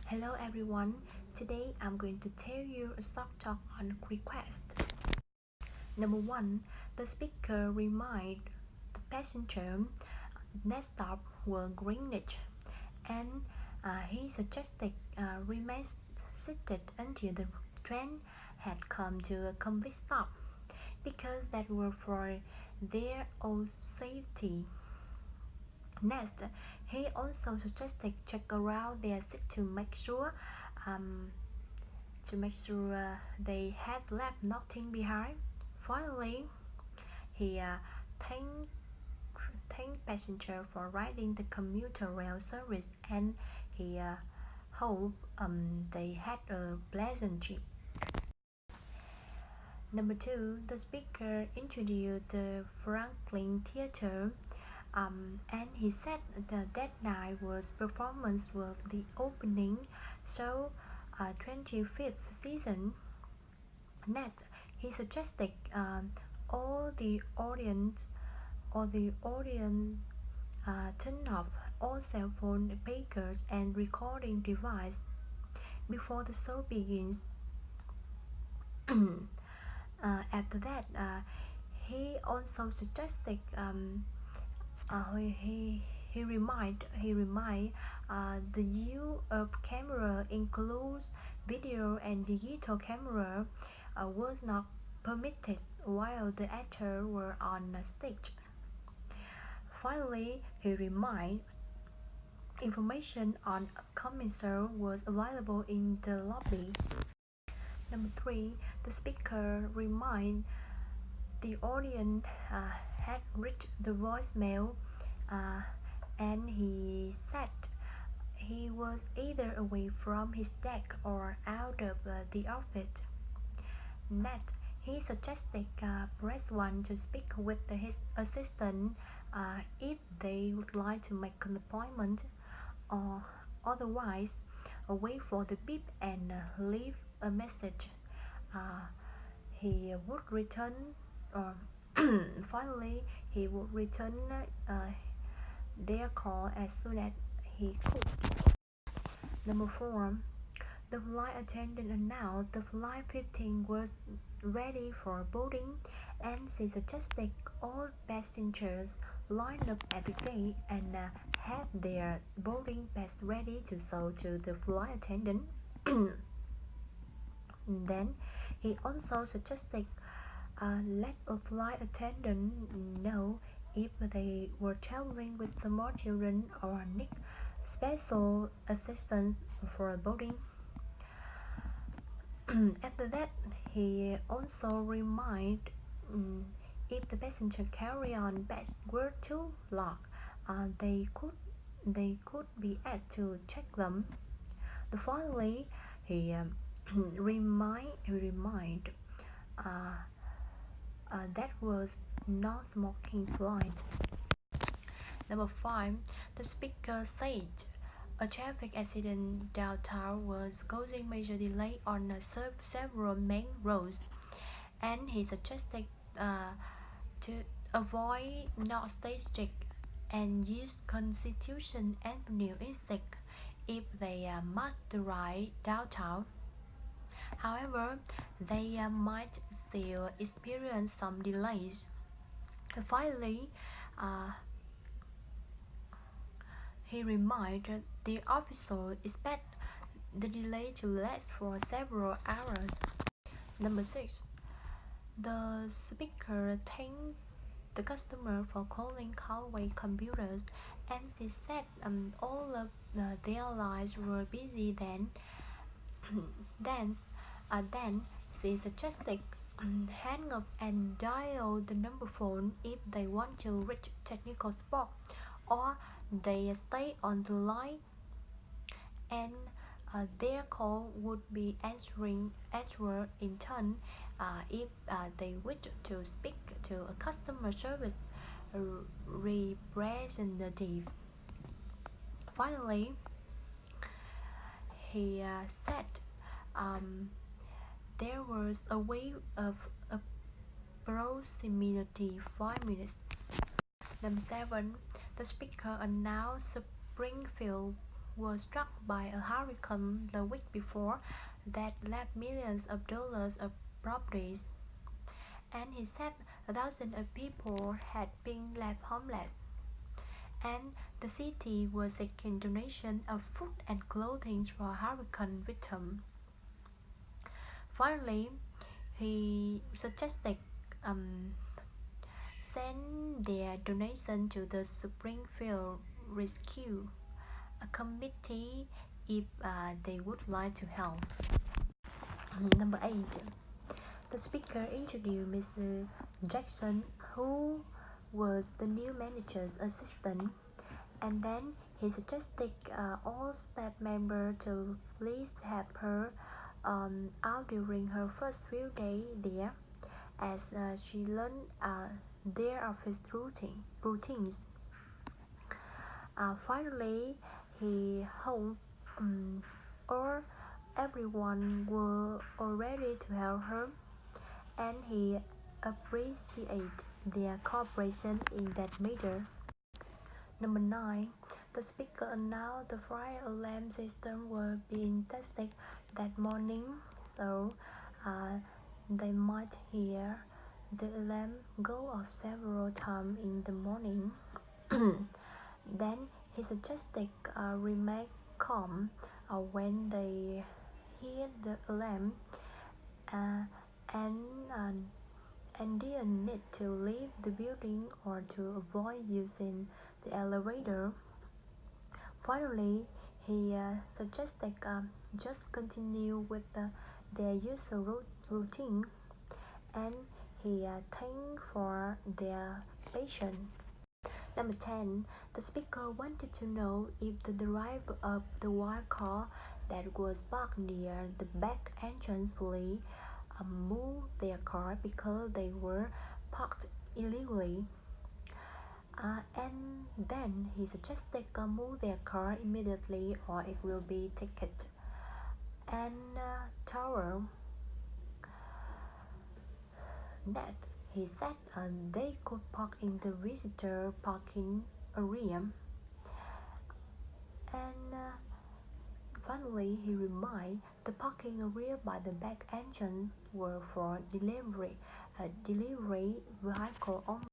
Hello everyone, today I'm going to tell you a short talk on request. Number 1, the speaker reminded the passenger next stop was Greenwich and he suggested remain seated until the train had come to a complete stop because that was for their own safety. Next, he also suggested check around their seat to make sure um, they had left nothing behind. Finally, he thanked passenger for riding the commuter rail service and he hoped they had a pleasant trip. Number 2, the speaker introduced the Franklin Theatre and he said that night was performance was the opening show 25th season. Next, he suggested all the audience turn off all cell phone speakers and recording device before the show begins. After that, he also suggested he remind the use of camera includes video and digital camera was not permitted while the actors were on stage. Finally, he remind information on upcoming show was available in the lobby. Number 3, the speaker remind the audience had reached the voicemail and he said he was either away from his desk or out of the office. Next, he suggested press 1 to speak with his assistant if they would like to make an appointment, or otherwise wait for the beep and leave a message. He would return or finally he would return their call as soon as he could. Number 4, the flight attendant announced the flight 15 was ready for boarding and she suggested all passengers line up at the gate and have their boarding pass ready to show to the flight attendant. Then he also suggested let a flight attendant know if they were traveling with small children or need special assistance for boarding. After that, he also reminded if the passenger carry-on bags were too large, they could be asked to check them. Finally, he remind that was non-smoking flight. Number 5, the speaker said a traffic accident downtown was causing major delay on several main roads, and he suggested to avoid North State Street and use Constitution Avenue instead if they must ride downtown. However, they might still experience some delays. Finally, he reminded the officer expect the delay to last for several hours. Number 6, the speaker thanked the customer for calling Callaway Computers and she said all of their lines were busy then. Then she suggested hang up and dial the number phone if they want to reach technical support, or they stay on the line and their call would be answered in turn if they wish to speak to a customer service representative. Finally, he said there was a wait of approximately 5 minutes. Number 7, the speaker announced Springfield was struck by a hurricane the week before that left millions of dollars of properties, and he said thousands of people had been left homeless, and the city was seeking donations of food and clothing for hurricane victims. Finally, he suggested um, send their donation to the Springfield Rescue a committee if they would like to help. Number 8. The speaker introduced Mr. Jackson, who was the new manager's assistant, and then he suggested all staff members to please help her out during her first few days there, as she learned their office routines. Finally, he hoped or everyone were all ready to help her, and he appreciated their cooperation in that matter. Number 9. The speaker announced the fire alarm system were being tested that morning, so they might hear the alarm go off several times in the morning. Then he suggested remain calm when they hear the alarm, uh, and uh, and didn't need to leave the building or to avoid using the elevator. Finally, he suggested just continue with their usual routine, and he thanked for their patience. Number 10. The speaker wanted to know if the driver of the white car that was parked near the back entrance fully moved their car because they were parked illegally. And then he suggested move their car immediately or it will be ticketed. And Tower next, he said they could park in the visitor parking area. And finally, he reminded the parking area by the back entrance were for delivery vehicle only.